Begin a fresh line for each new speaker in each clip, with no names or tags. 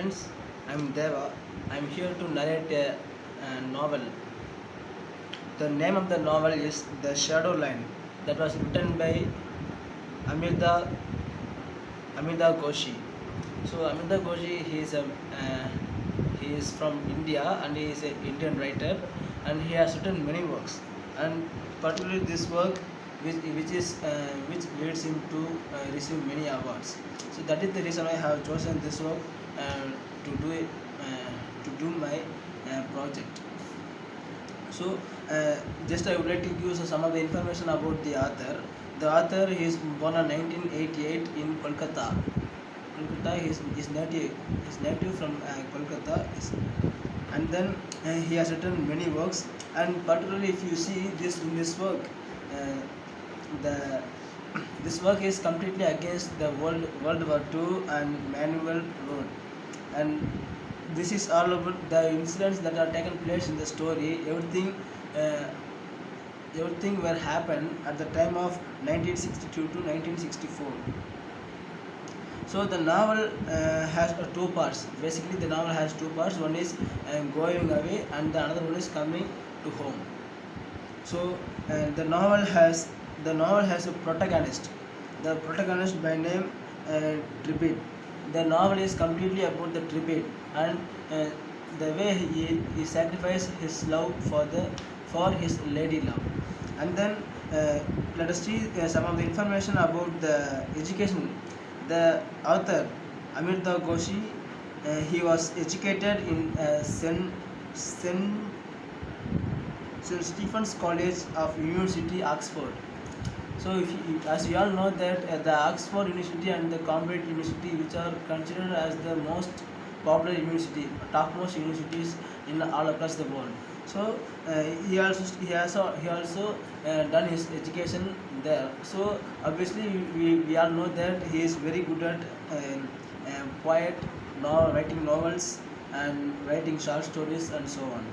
friends, I'm Deva. I'm here to narrate a novel. The name of the novel is The Shadow Line, that was written by Amitav Amitav Ghosh. So Amitav Ghosh, he is from India and he is an Indian writer, and he has written many works, and particularly this work which leads him to receive many awards. So that is the reason I have chosen this work to do it, to do my project. So just I would like to give you some of the information about the author. The author is born in 1988 in Kolkata. Kolkata is native from Kolkata, and then he has written many works. And particularly, if you see this work, uh, the this work is completely against the World War II and manual road, and this is all about the incidents that are taken place in the story. Uh, everything were happened at the time of 1962 to 1964. So the novel has two parts. Basically, the novel has two parts. One is going away, and the another one is coming to home. So the novel has a protagonist. The protagonist by name Tribute. The novel is completely about the Tribute, and uh, the way he sacrificed his love for his lady love. And then let us see some of the information about the education. The author Amitav Ghosh, he was educated in St. Stephen's College of University, Oxford. So, as we all know that the Oxford University and the Cambridge University, which are considered as the most popular university, topmost universities in all across the world. So he also done his education there. So obviously we all know that he is very good at poet, writing novels and writing short stories and so on.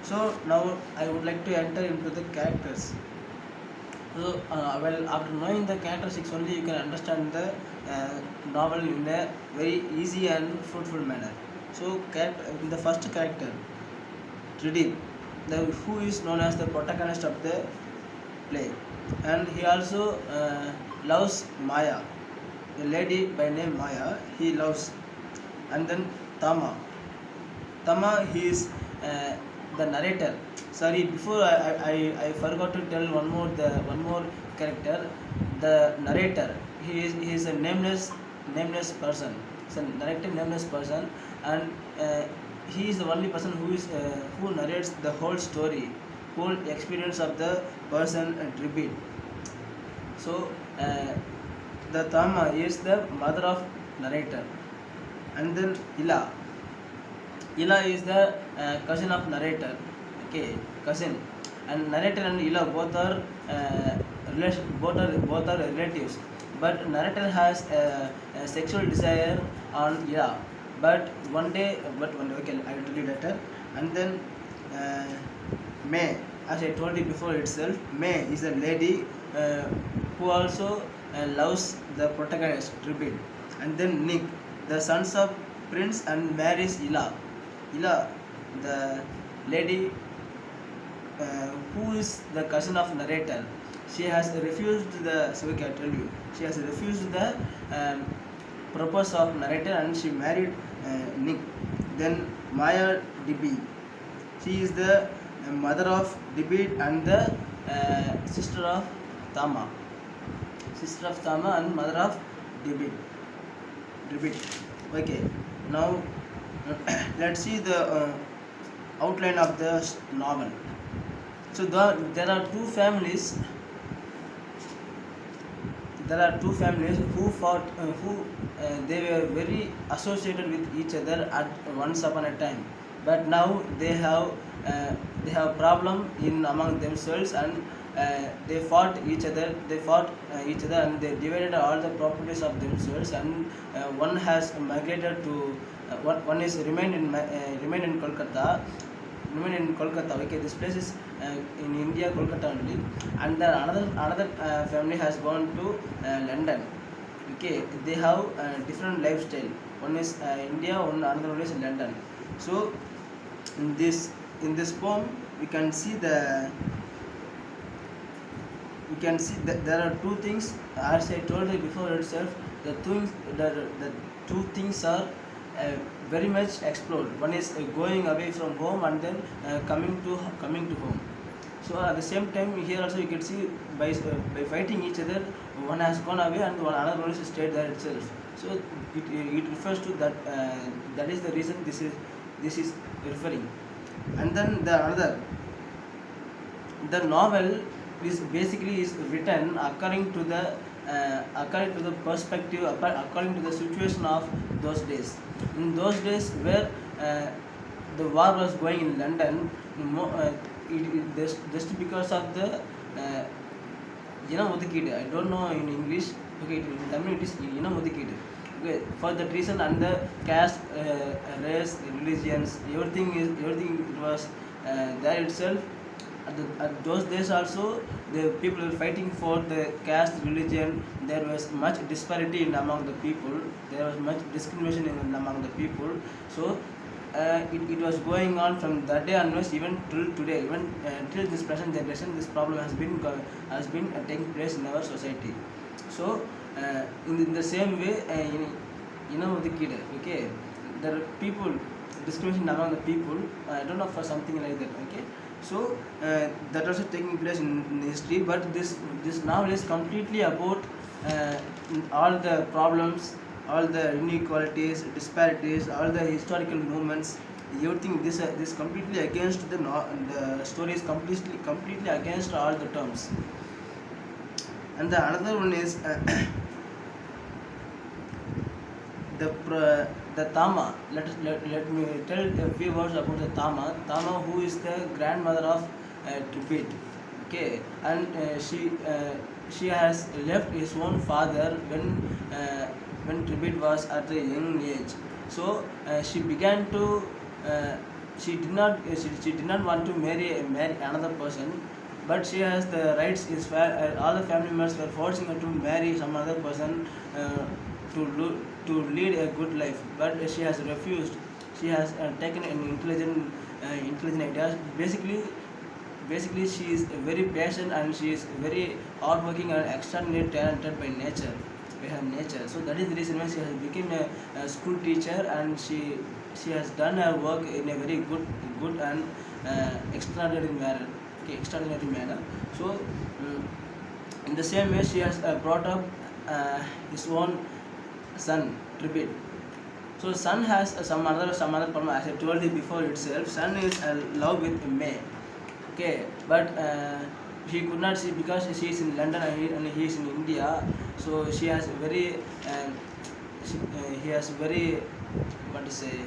So now I would like to enter into the characters. So, after knowing the characteristics only, you can understand the novel in a very easy and fruitful manner. So, in the first character, Tridib, who is known as the protagonist of the play, and he also loves Maya, a lady by name Maya. He loves, and then Tama. He is the narrator. Sorry, before I forgot to tell one more character, the narrator. He is a nameless person. It's a narrator nameless person, and he is the only person who narrates the whole story, whole experience of the person Tribute. So the Tama is the mother of narrator, and then Ila. Ila is the cousin of narrator. Okay, cousin. And narrator and Ila both are relatives. But narrator has a sexual desire on Ila. But one day, okay, I will tell you later. And then May, as I told you before itself, May is a lady who also loves the protagonist Tribute. And then Nick, the sons of Prince, and marries Ila. Ila, the lady who is the cousin of narrator, she has refused the. So I tell you, she has refused the proposal of narrator, and she married Nick. Then Maya Dibi, she is the mother of Dibit and the sister of Tama. Sister of Tama and mother of Dibit. Okay, now let's see the outline of the novel. So there are two families. There are two families who fought, they were very associated with each other at once upon a time. But now they have problem in among themselves, and they fought each other. And they divided all the properties of themselves. And one has migrated to. One is remained in Kolkata. Okay, this place is in India, Kolkata only. And then another family has gone to London. Okay, they have different lifestyle. One is India, another one is London. So in this poem we can see that there are two things, as I told you before itself. The two things are uh, very much explored. One is going away from home, and then coming to home. So at the same time, here also you can see by fighting each other, one has gone away and another one is stayed there itself. So it refers to that. That is the reason this is referring. And then the novel is basically is written according to the perspective, according to the situation of those days. In those days where the war was going in London, just because of the Odikid. I don't know in English. Okay, in Tamil it is Odikid. Okay, for that reason, and the caste, race, religions, everything it was there itself. At those days also, the people were fighting for the caste, religion. There was much disparity among the people. There was much discrimination among the people. So it was going on from that day onwards, even till today, even till this present generation. This problem has been taking place in our society. So in the same way, the kid. Okay, there are people discrimination among the people. I don't know for something like that. Okay, so that also taking place in history. But this novel is completely about all the problems, all the inequalities, disparities, all the historical movements, everything. This completely against the story is completely against all the terms. And the another one is the Tama. Let me tell a few words about the Tama. Tama, who is the grandmother of Tripit. Okay, and she has left his own father when Tripit was at a young age. So she began to she did not want to marry another person, but she has the rights. All the family members were forcing her to marry some other person to lead a good life, but she has refused. She has taken an intelligent idea. Basically she is very patient, and she is very hardworking and extraordinarily talented by nature. By her nature. So that is the reason why she has become a school teacher, and she has done her work in a very good and extraordinary manner. Okay, extraordinary manner. So in the same way, she has brought up his own son, Tribute. So son has some other problem. As I told you before itself, son is in love with May. Okay, but he could not see because she is in London and he is in India. So she has very he has very, what to say,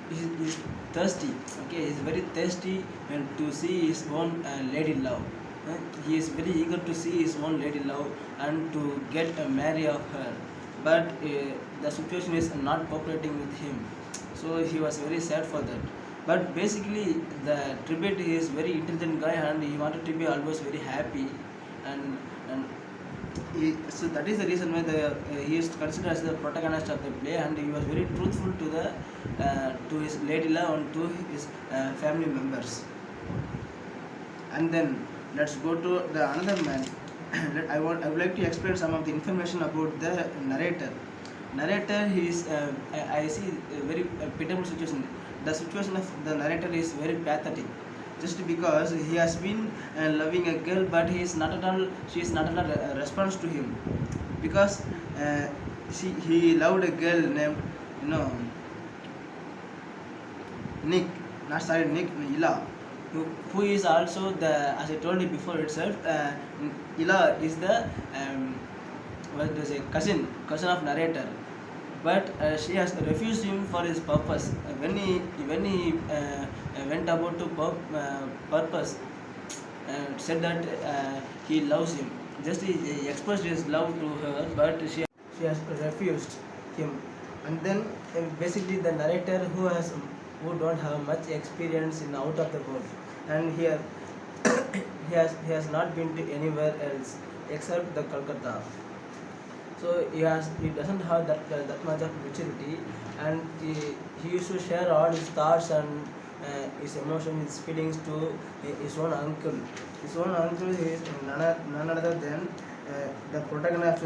he's thirsty. Okay, he's very thirsty and to see his own lady love. He is very eager to see his own lady love and to get a marry of her, but the situation is not cooperating with him. So he was very sad for that. But basically, the Tribute is very intelligent guy, and he wanted to be always very happy, and so that is the reason why he is considered as the protagonist of the play, and he was very truthful to his lady love and to his family members. And then let's go to the another man. I would like to explain some of the information about the narrator. Narrator, he is I see a very pitiable situation. The situation of the narrator is very pathetic, just because he has been loving a girl, but she is not at all response to him, because he loved a girl named, you know, Nick, not sorry, Nick, Ila, who is also the, as I told you before itself, Ila is the what do you say, cousin of narrator, but she has refused him for his purpose. When he went about to purpose, said that he loves him. Just he expressed his love to her, but she has refused him. And then basically the narrator who don't have much experience in out of the world, and here he has not been to anywhere else, except the Calcutta. So he doesn't have that much of maturity, and he used to share all his thoughts and his emotions, his feelings to his own uncle. His own uncle is none other than the protagonist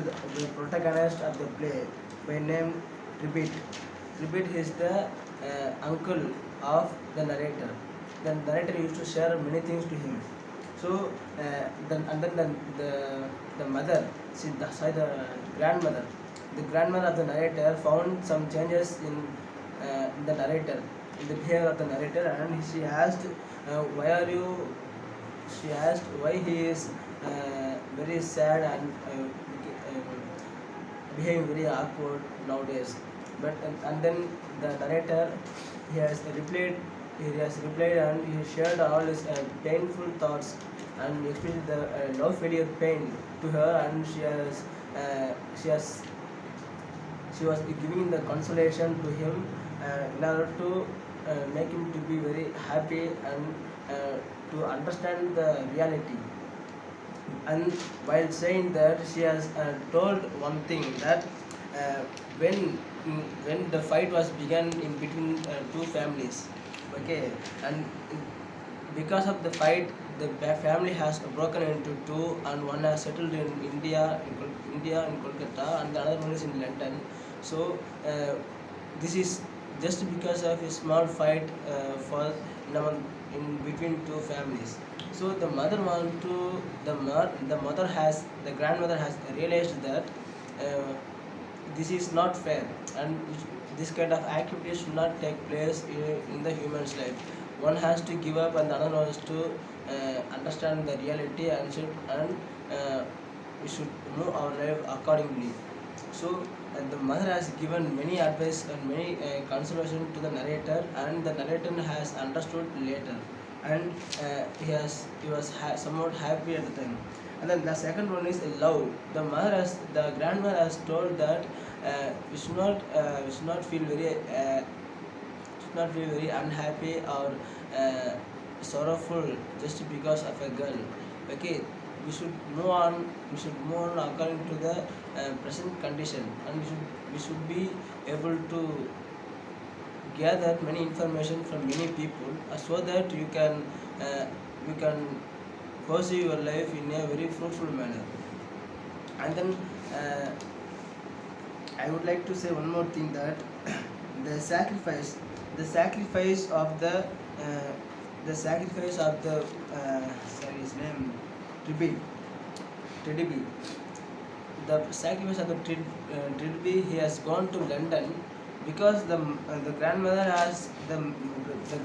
of the play by name Repeat. Repeat is the uncle of the narrator. The narrator used to share many things to him. So then the mother, sorry, the grandmother, of the narrator found some changes in the narrator, in the behavior of the narrator, and she asked, "Why are you?" She asked why he is very sad and behaving very awkward nowadays. But and then the narrator, he has replied and he shared all his painful thoughts and experienced the love failure pain to her, and uh, she has she was giving the consolation to him in order to make him to be very happy and to understand the reality. And while saying that, she has told one thing, that uh, when when the fight was begun in between two families, okay, and because of the fight, the family has broken into two, and one has settled in India in Kolkata, and the other one is in London. So this is just because of a small fight in between two families. So the mother want to the mother has the grandmother has realized that uh, this is not fair, and this kind of activity should not take place in the human's life. One has to give up, and the other one has to understand the reality, and we should move our life accordingly. So the mother has given many advice and many consolation to the narrator, and the narrator has understood later, and he was somewhat happy at the time. And then the second one is love. The grandmother has told that we should not feel very unhappy or uh, sorrowful just because of a girl. Okay, we should move on. We should move on according to the present condition, and we should be able to gather many information from many people, so that you can pursue your life in a very fruitful manner. And then uh, I would like to say one more thing, that the sacrifice, the sacrifice of uh, the sacrifice of the sorry, his name, Tibby, Teddy. The sacrifice of the Tridby, he has gone to London because the grandmother has the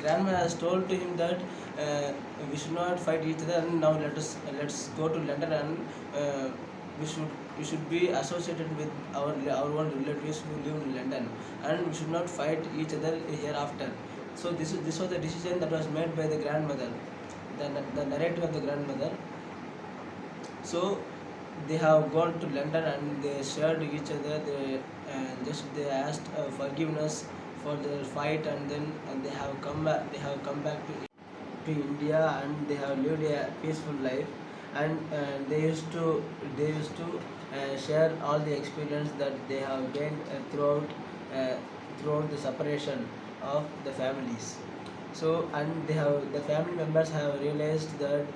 grandmother has told to him that uh, we should not fight each other, and now let's go to London, and uh, we should be associated with our own relatives who live in London, and we should not fight each other hereafter. So this was the decision that was made by the grandmother, the narrator of the grandmother. So they have gone to London, and they shared each other. They asked forgiveness for their fight, and then they have come back. They have come back to India, and they have lived a peaceful life. And they used to share all the experience that they have gained uh, throughout the separation of the families. So, and the family members have realized that uh,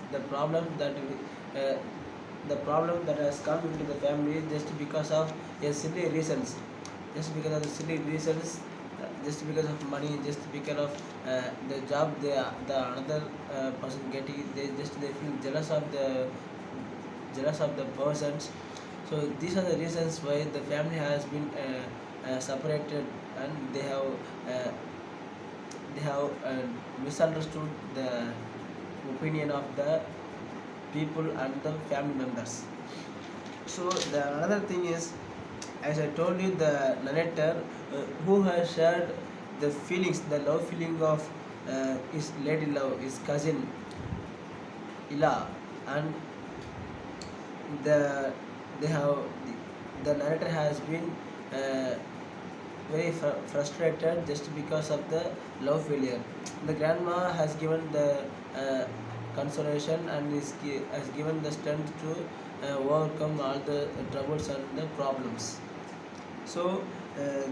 the problem that has come into the family just because of a silly reasons, just because of the silly reasons, just because of money, just because of the job the another person getting. They feel jealous of the persons. So these are the reasons why the family has been separated, and uh, they have misunderstood the opinion of the people and the family members. So the another thing is, as I told you, the narrator who has shared the feelings, the love feeling of his lady love, his cousin Ila, and the they have the narrator has been uh, very frustrated just because of the love failure. The grandma has given the consolation, and has given the strength to overcome all the troubles and the problems. So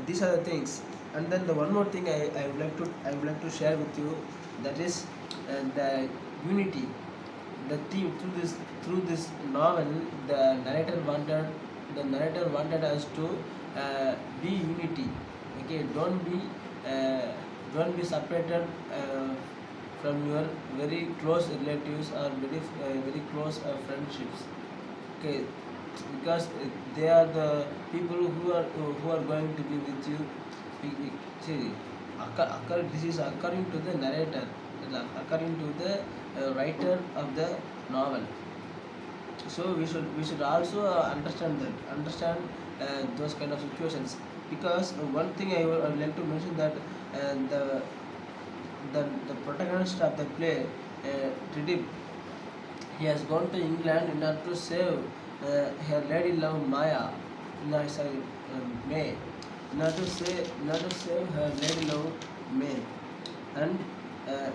these are the things. And then the one more thing I would like to share with you, that is the unity. The theme through this novel, the narrator wanted us to be unity. Okay, uh, don't be separated from your very close relatives or very close friendships. Okay, because they are the people who are going to be with you. See, this is according to the narrator, according to the writer of the novel. So we should also understand those kind of situations, because one thing I would like to mention, that the the protagonist of the play, Tridib, he has gone to England in order to save her lady love Maya, no, sorry, May, in order to save her lady love May, and uh,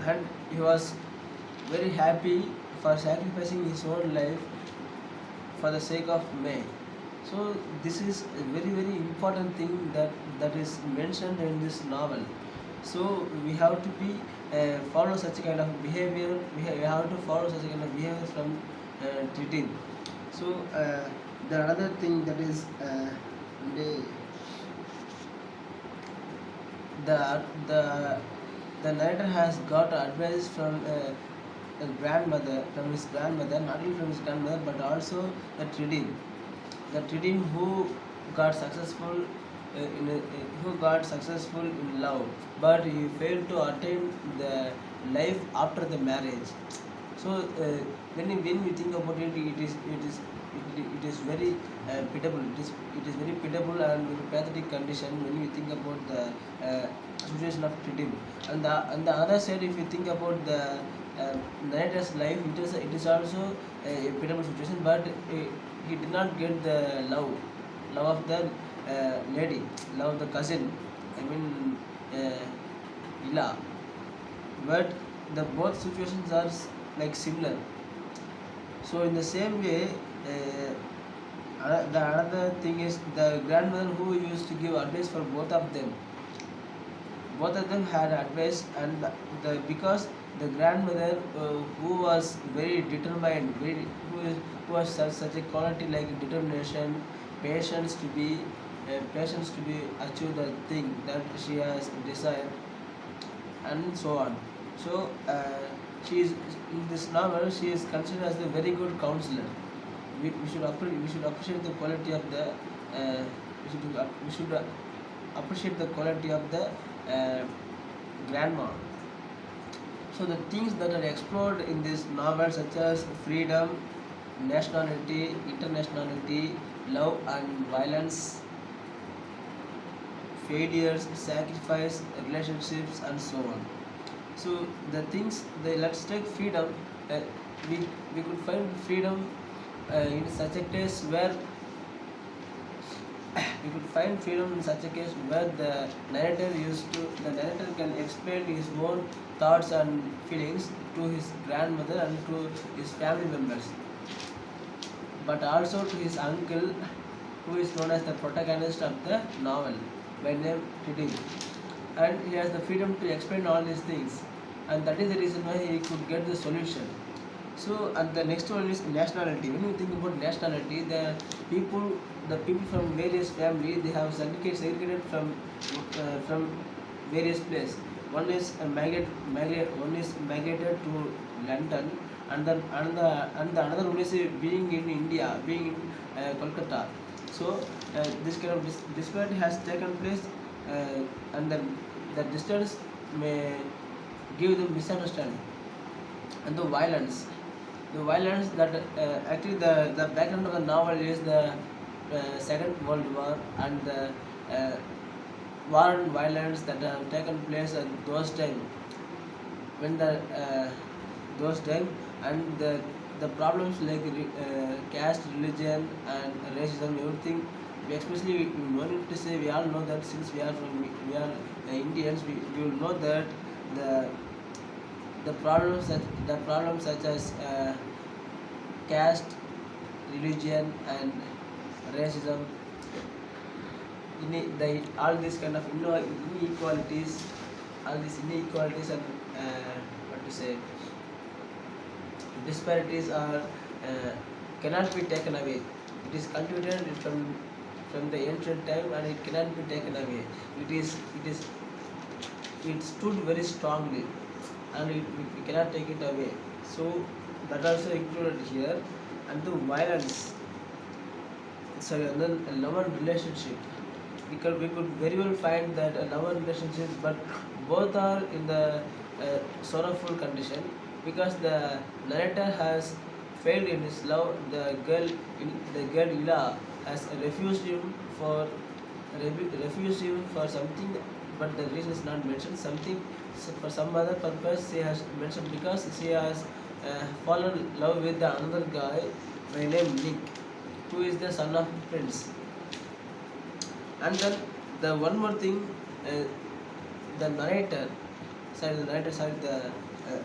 and he was very happy for sacrificing his own life for the sake of May. So this is a very important thing that is mentioned in this novel. So we have to be follow such kind of behavior. We have to follow such kind of behavior from treating. So the another thing, that is the the the the narrator has got advice from his grandmother, not only from his grandmother but also the Tridin who got successful who got successful in love, but he failed to attain the life after the marriage. So when we think about it, it is very pitiable. It is very pitiable and very pathetic condition when we think about the situation of Tridim. On the other side, if you think about the narrator's life, it is also a pitiable situation, but he did not get the love of the lady, love of the cousin. I mean, Ila. But the both situations are like similar. So in the same way, the another thing is the grandmother who used to give advice for both of them. Both of them had advice, and because the grandmother who was very determined, who was such a quality like determination, patience to be achieve the thing that she has desired, and so on. So she is in this novel. She is considered as a very good counselor. We should appreciate the quality of the we should appreciate the quality of the grandma. So the things that are explored in this novel, such as freedom, nationality, internationality, love and violence, failures, sacrifice, relationships, and so on. So the things, let's take freedom. Uh, we we could find freedom in such a case where we could find freedom in such a case where the narrator can explain his own thoughts and feelings to his grandmother and to his family members, but also to his uncle, who is known as the protagonist of the novel by name Titi. And he has the freedom to explain all these things, and that is the reason why he could get the solution. So, and the next one is nationality. When you think about nationality, people the people from various family, they have segregated from various places. One is migrated to London, and the another one is being in India, being in Kolkata. So this kind of disparity has taken place, and the distance may give the misunderstanding and the violence. The violence that actually the background of the novel is the Second World War, and the war and violence that have taken place at those time, when those time, and the problems like caste, religion, and racism, everything. We especially we wanted to say, we all know that since we are Indians, we will know that the the problems such as caste, religion, and racism, all these kind of inequalities, all these inequalities and what to say, disparities are cannot be taken away. It is cultivated from the ancient time, and it cannot be taken away. It stood very strongly, and we cannot take it away. So that also included here. And the violence, sorry, and then a love and relationship, because we could very well find that a love and relationship, but both are in the sorrowful condition, because the narrator has failed in his love. The girl Ila has refused him for something, but the reason is not mentioned. Something, for some other purpose she has mentioned, because she has fallen in love with the another guy by name Nick, who is the son of prince. And then the one more thing, uh, the narrator,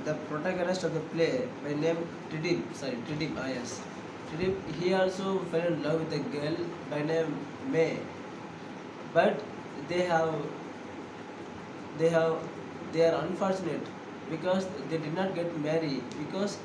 the protagonist of the play by name yes, Tridib, he also fell in love with a girl by name May, but they have they have they are unfortunate, because they did not get married, because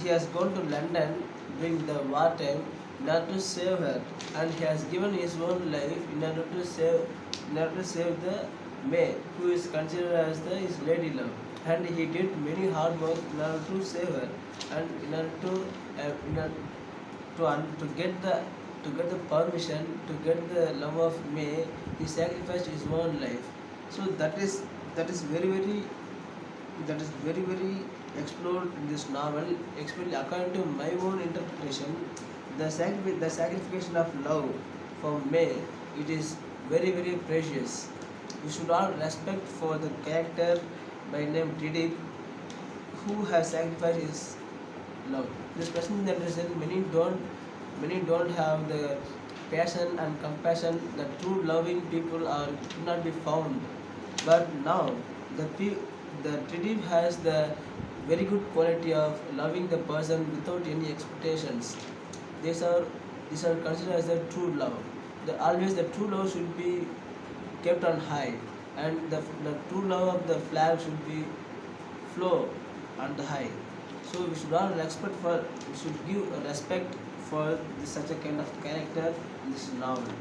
he has gone to London during the war time in order to save her, and he has given his own life in order to save the May, who is considered as his lady love, and he did many hard work in order to save her, and in order to to get the permission to get the love of May, he sacrificed his own life. So that is very explored in this novel. Especially according to my own interpretation, the sacrifice of love for May, it is very precious. We should all respect for the character by name Didi, who has sacrificed his love. This person that is said, many don't have the passion and compassion that true loving people are could not be found. But now the Tridib has the very good quality of loving the person without any expectations. These are considered as the true love. Always the true love should be kept on high, and the true love of the flag should be flow on the high. So we should give a respect for such a kind of character in this novel.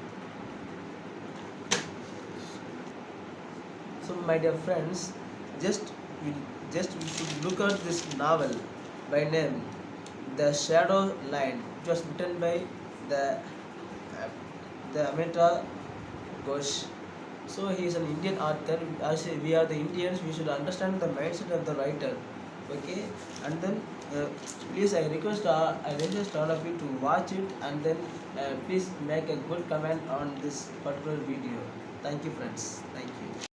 So my dear friends, just we we should look at this novel by name The Shadow Line. It was written by the Amitav Ghosh. So he is an Indian author. As we are the Indians, we should understand the mindset of the writer. Okay, and then please I request all of you to watch it, and then please make a good comment on this particular video. Thank you, friends. Thank you.